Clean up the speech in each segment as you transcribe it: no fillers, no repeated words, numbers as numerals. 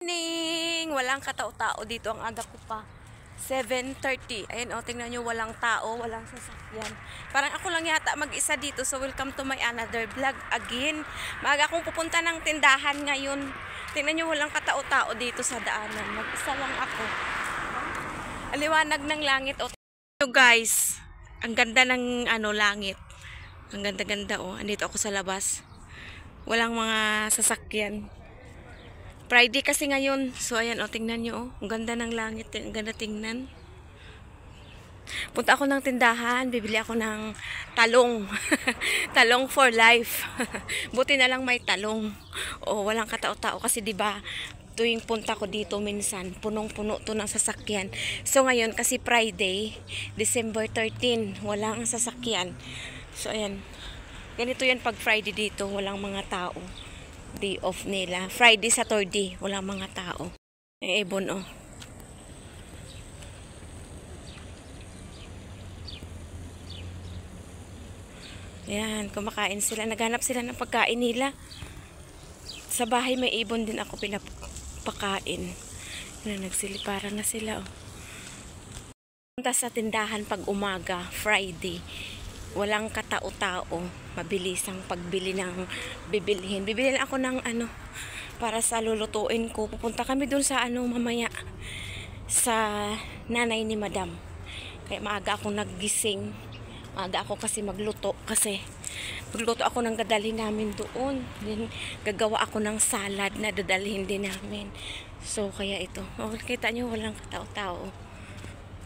Morning! Walang katao-tao dito. Ang aga ko pa. 7:30. Ayan o, tingnan nyo, walang tao, walang sasakyan. Parang ako lang yata mag-isa dito. So, welcome to my another vlog again. Maaga akong pupunta ng tindahan ngayon. Tingnan nyo, walang katao-tao dito sa daanan. Mag-isa lang ako. Aliwanag ng langit. O, so guys, ang ganda ng langit. Ang ganda-ganda o. Andito ako sa labas. Walang mga sasakyan. Friday kasi ngayon. So, ayan, o, tingnan nyo, o. Ang ganda ng langit. Ang ganda tingnan. Punta ako ng tindahan. Bibili ako ng talong. Talong for life. Buti na lang may talong. O, walang katao-tao. Kasi, diba, tuwing punta ko dito minsan, punong-puno to ng sasakyan. So, ngayon, kasi Friday, December 13, walang sasakyan. So, ayan. Ganito yan pag Friday dito. Walang mga tao. Day off nila. Friday, Saturday, walang mga tao. Ibon, oh. Ayan, kumakain sila. Naghanap sila ng pagkain nila. Sa bahay may ibon din ako pinapakain. Nagsiliparan na sila, oh. Punta sa tindahan pag umaga, Friday. Walang katao-tao, mabilisang pagbili ng bibilhin. Bibili lang ako ng para sa lulutuin ko. Pupunta kami dun sa mamaya sa nanay ni Madam. Kaya maaga ako naggising. Maaga ako kasi magluto kasi magluto ako ng dadalhin namin doon. Then gagawa ako ng salad na dadalhin din namin. So kaya ito. Kita nyo, walang katao-tao.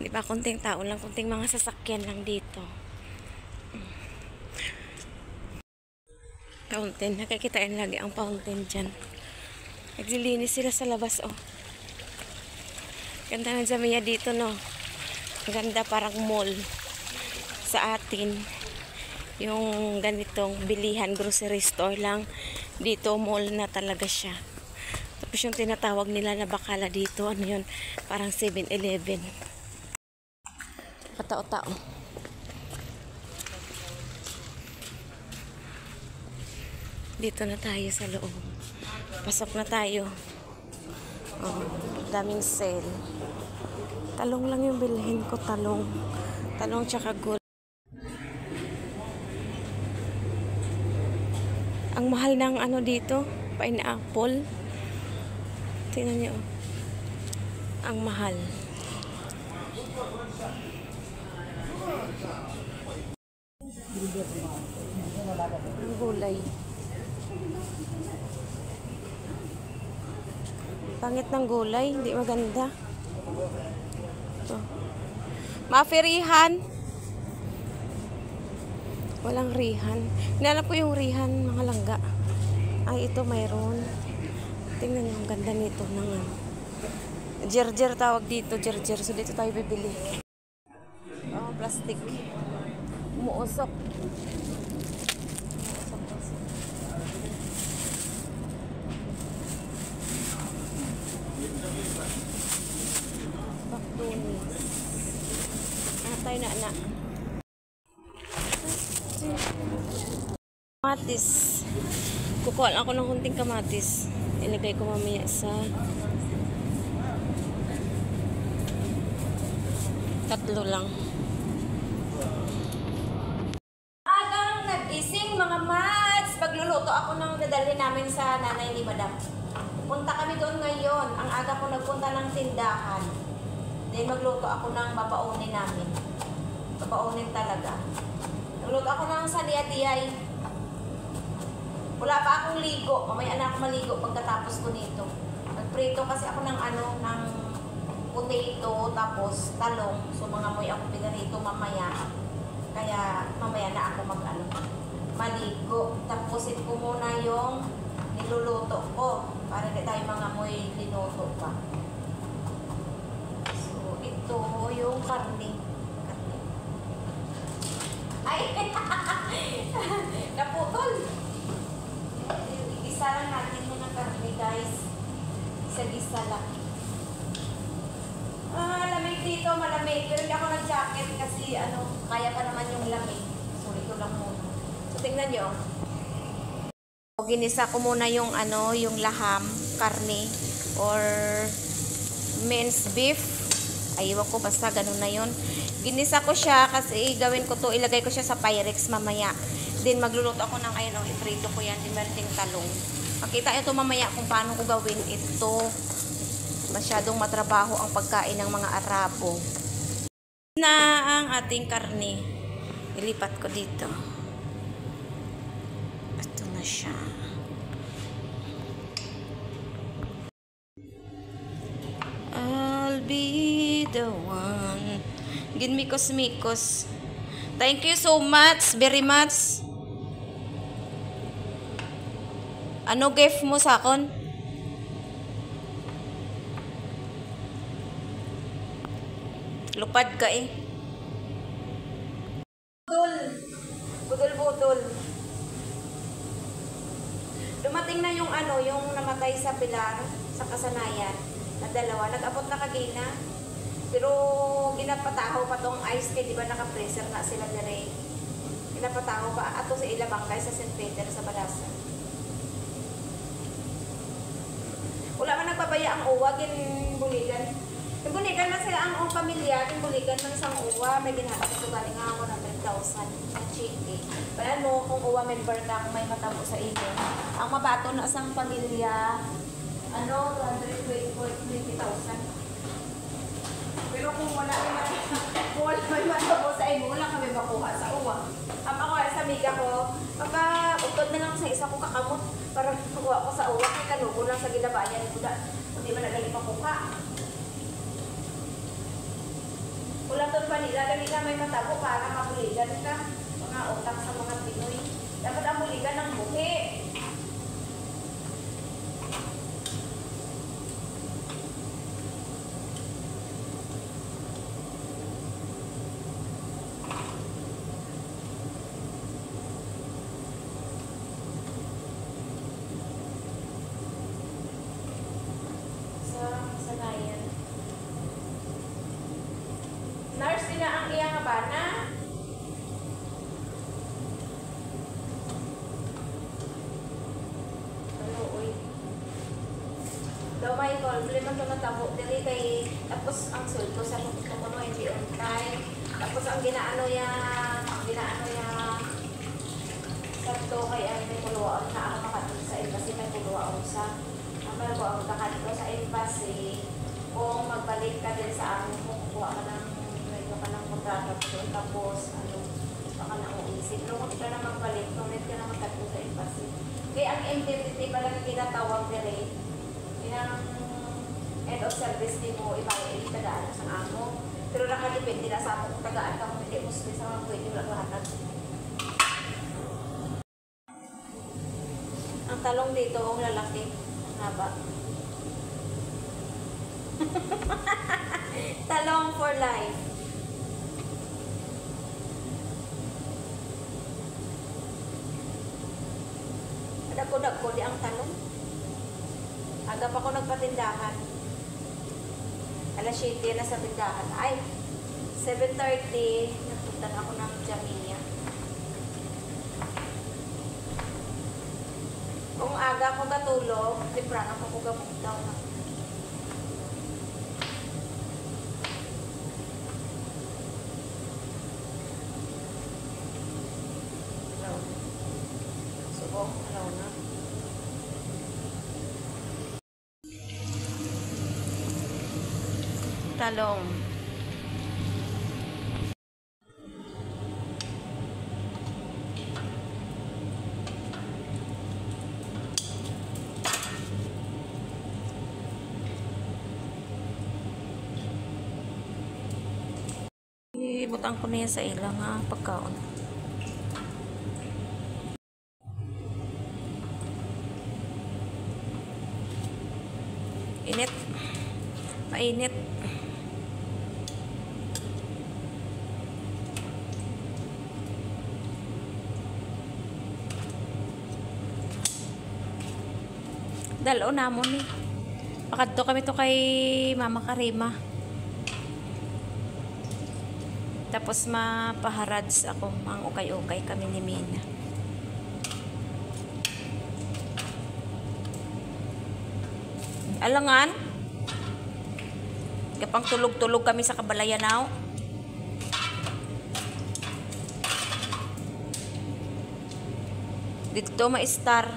Di ba, konting tao lang, konting mga sasakyan lang dito. Fountain. Nakikitain lagi ang fountain dyan. Naglilinis sila sa labas, oh. Ganda ng Jamia dito, no? Ganda, parang mall sa atin. Yung ganitong bilihan, grocery store lang. Dito, mall na talaga siya. Tapos yung tinatawag nila na bakala dito, ano yun? Parang 7-Eleven. Katao-tao. Dito na tayo sa loob. Pasok na tayo. Oh, daming sale. Talong lang yung bilhin ko, talong. Talong tsaka gulay. Ang mahal ng dito, pineapple. Tingnan niyo. Ang mahal. Ang gulay. Pangit ng gulay, hindi maganda. Ito. Mafirihan. Walang rihan. Hinanap ko yung rihan, mga langga. Ay, ito mayroon. Tingnan nyo, ang ganda nito ng Jerjer tawag dito, jerjer. So, dito tayo bibili. Oh, plastic. Umuusok. Tayo na anak. Kamatis. Kukuha lang ako ng kunting kamatis. Ilagay ko mamaya sa tatlo lang. Agang nag-ising mga mats. Pagluluto ako ng dadalhin namin sa nanay ni Madam. Punta kami doon ngayon. Ang aga ko nagpunta ng tindahan. Then magluto ako ng babaunin namin. Babaunin talaga. Nagluto ako ng saliadiyay. Wala pa akong ligo. Mamaya na ako maligo pagkatapos ko nito. Nagprito kasi ako ng ng potato tapos talong. So mga moy ako pinarito mamaya. Kaya mamaya na ako maligo. Tapusin ko muna yung niluluto ko para hindi tayo mga moy linuto pa. Ito yung karne. Ay! Naputol! Igisa lang natin yung karne, guys. Isa-gisa lang. Lamig dito, malamig. Pero hindi ako nag-jacket kasi kaya pa naman yung lamig. So, ito lang muna. So, tingnan nyo. Ginisa ko muna yung yung laham, karne. or minced beef. Aywan ko, basta ganun na yun. Ginisa ko siya kasi gawin ko to, ilagay ko siya sa Pyrex mamaya. Then magluluto ako ng ayun, iprito ko yan. Then meron ding talong. Makita nyo to mamaya kung paano ko gawin ito. Masyadong matrabaho ang pagkain ng mga Arabo. Na ang ating karne. Ilipat ko dito. Ito na siya. I'll be the one. Ginmikos-mikos. Thank you so much, very much. Ano gift mo sa akon? Lupad ka eh. Budol. Dumating na yung ano, yung namatay sa Pilar, sa Kasanayan, na dalawa. Nag-abot na kagina. Pero ginapataho pa tong ice tea, di ba naka-freezer na sila dire. Ginapataho pa ato sa Ilabangkay sa St. Peter sa Balasa. Wala man nagpabaya ang uwa, ginbuligan. Ginbuligan man sila ang pamilya, ginbuligan man isang uwa, may ginhanap ito galing nga 100,000 sa chiki. Pero ano, kung uwa member ka, kung may matabo sa iyo. Ang mabato na isang pamilya, ano, 220,000. Pero kung wala may matabo sa iyo, wala kami makuha sa uwa. Ako sa amiga ko, pagka-utod na lang sa isa ko kakamot para makuha ko sa uwa, kay kanugo lang sa gilabayan ni Buda. Hindi ba nagali makuha? Wala to pa nila, ganila may matabo para mabuligan ka. Mga utak sa mga Pinoy. Dapat ang buligan ng buhi. Nurse nila ang iyang abana. Ano, uy. Daw may problema ito natabo. Dili kay, tapos ang sulto sa kukuno hindi on time. Tapos ang ginaano ya sakto kay ay may puluwaon na ako makatulog sa embassy, may puluwaon sa may buwang nakatulog sa embassy. Kung magbalik ka din sa amin, kung kuha ka ng kontrata doon, tapos ano, baka na uisip. Pero kung ikaw na magbalik, tulit ka na magkatulog sa embassy. Kaya ang indemnity pala na tinatawag dire, inang end of service din mo, ibaya tagaan sa amo. Pero nakadepende na sa amo kung tagaan ka, kung hindi mo sa mga pwede lang lahat. Ang talong dito, ang lalaki, haba. Talong for life. Dagko di ang talong. Aga pa ako nagpatindahan. Alas 7 na sa tindahan. Ay, 7:30, nagpunta na ako ng Jamia. Kung aga ko gatulog, temprano ko gamuntaw na. Subong, alaw na. Talong. Ibutang ko na yan sa ilang pagkaon. Init. Mainit. Dalo na mo ni. Pakadto kami to kay Mama Karima. Tapos mapaharads ako. Mang ukay-ukay kami ni Mina. Alangan. Kapang tulog-tulog kami sa Kabalayanaw. Dito ma-star.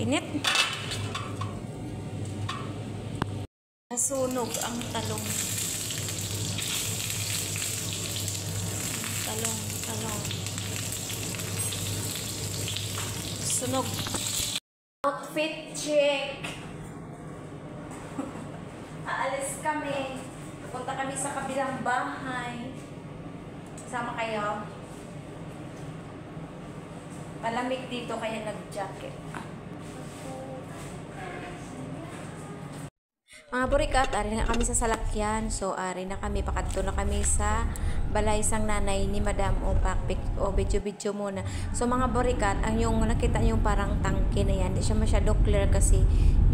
Init. Nasunog ang talong. Talong. Sunog. Outfit check. Aalis kami. Punta kami sa kabilang bahay. Sama kayo. Malamig dito kaya nag-jacket. Mga burikat, ari na kami sa salakyan. So, ari na kami, pakadto na kami sa balay sang nanay ni Madam o video muna. So, mga burikat, ang yung nakita yung parang tangke na yan, hindi siya masyado clear kasi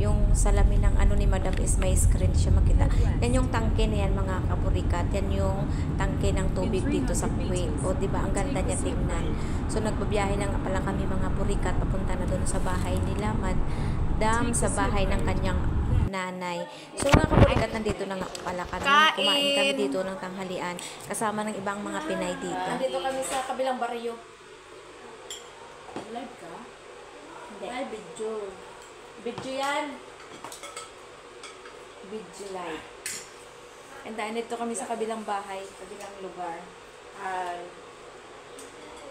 yung salamin ng ano ni Madam is may screen siya makita. Yan yung tangke na yan, mga kaburikat. Yan yung tangke ng tubig dito sa Kuwait. O, diba, ang ganda niya tingnan. So, nagbabiyahe na nga pala kami, mga burikat, papunta na doon sa bahay nila Madam, sa bahay ng kanyang nanay. So mga kaburikat, nandito na nga pala kami. Kumain kami dito ng tanghalian kasama ng ibang mga Pinay dito. Nandito kami sa kabilang baryo. Live ka? Hindi. Ay, video. Video yan. Video live. And then, dito kami sa kabilang bahay, kabilang lugar.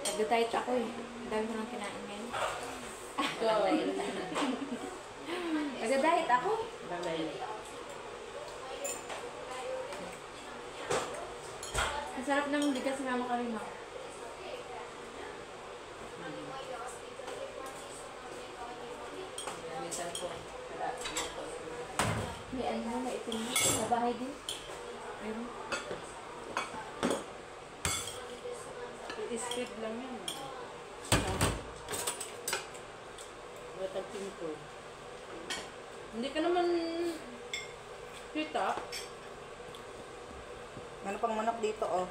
Nag-diet ako eh. Ang dami ko nang kinain ngayon. Nag-diet ako. Ang sarap ng bigas na mama kami, ma. May ano mo, may itim mo. Sa bahay din. Ayun. I-speed lang yan. Batang pinto. Hindi ka naman kita. Ano pang manok dito, oh?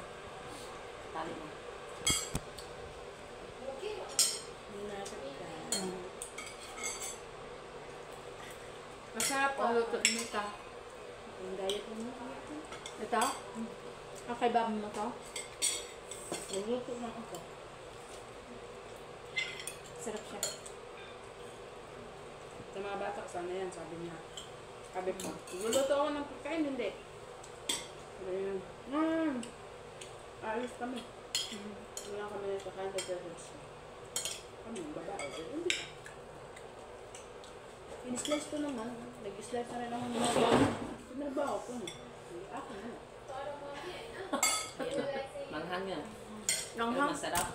Tali mo. Masarap ang luto mo ito. Ang diet mo. Ito? Ang kay Bab mo to? Luto na ito. Sarap siya. Sa mga bata, sana yan, sabi niya. Sabi ko, luluto ako ng pagkain, hindi. Sabi niya, alis kami. Wala kami na kakain sa terrace. Kami, babae. Hindi. In-slice ko naman. Nag-slice na rin ako ng mga. Pinarbaho ko na. Ako na. Manghang yan. Pero Nanghang. masarap.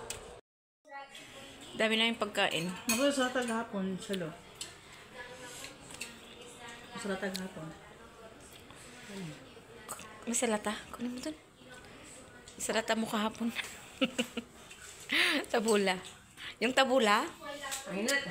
Dami na yung pagkain. Ako sa taghapon, salo. Sa taghapon. May salata. Kunin mo dun. Salata mo kahapon. Tabula. Yung tabula? Ang inat.